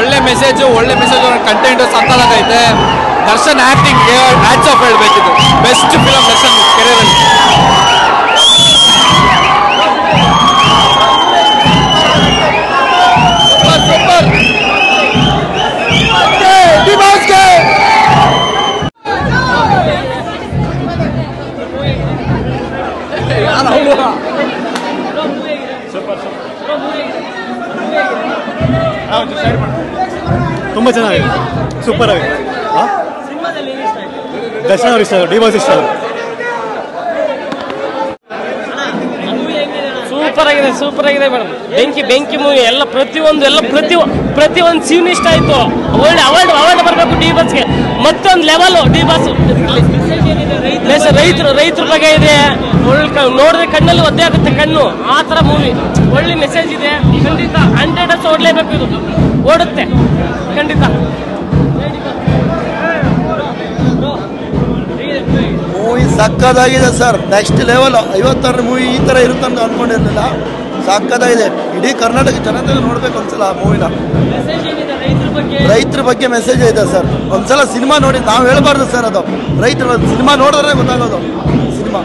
ಒಳ್ಳೆ message content ಸಕ್ಕತ್ತಾಗೈತೆ. Darshan acting hats off ಹೇಳ್ಬೇಕಿತ್ತು. ಬೆಸ್ಟ್ ಫಿಲಮ್ ದರ್ಶನ್ ಕೆರಿಯರಲ್ಲಿ. ತುಂಬ ಚೆನ್ನಾಗಿದೆ, ಸೂಪರ್ ಆಗಿದೆ. ದರ್ಶನ್ ಅವ್ರು ಇಷ್ಟ, ಡಿ ಬಾಸ್ ಇಷ್ಟ. ಸೂಪರ್ ಆಗಿದೆ ಮೇಡಮ್. ಬೆಂಕಿ ಮೂವಿ ಎಲ್ಲ ಪ್ರತಿಯೊಂದು ಸೀನ್ ಇಷ್ಟ ಆಯ್ತು. ಅವಾರ್ಡ್ ಬರಬೇಕು ಡಿ ಬಾಸ್ಗೆ. ಮತ್ತೊಂದು ಲೆವೆಲ್ ಡಿ ಬಾಸ್. ರೈತರ ಬಗ್ಗೆ ಇದೆ, ನೋಡಿದ್ರೆ ಕಣ್ಣಲ್ಲಿ ಒದ್ದೆ ಆಗುತ್ತೆ ಕಣ್ಣು, ಆ ತರ ಮೂವಿ. ಒಳ್ಳೆ ಮೆಸೇಜ್ ಇದೆ, ಖಂಡಿತ 100 ಓಡಲೇಬೇಕು. ಇದು ಓಡುತ್ತೆ ಖಂಡಿತ. ಮೂವಿ ಸಕ್ಕದಾಗಿದೆ ಸರ್, ನೆಕ್ಸ್ಟ್ ಲೆವೆಲ್. 56 ಮೂವಿ ಈ ಥರ ಇರುತ್ತೆ ಅಂತ ಅಂದ್ಕೊಂಡಿರಲಿಲ್ಲ. ಸಕ್ಕದಾಗಿದೆ. ಇಡೀ ಕರ್ನಾಟಕ ಜನತೆಗೆ ನೋಡ್ಬೇಕು ಒಂದ್ಸಲ ಆ ಮೂವಿನ. ರೈತರ ಬಗ್ಗೆ ಮೆಸೇಜ್ ಇದೆ ಸರ್. ಒಂದ್ಸಲ ಸಿನಿಮಾ ನೋಡಿ, ನಾವು ಹೇಳ್ಬಾರ್ದು ಸರ್, ಅದು ರೈತರ ಸಿನಿಮಾ ನೋಡಿದ್ರೆ ಗೊತ್ತಾಗೋದು ಸಿನಿಮಾ.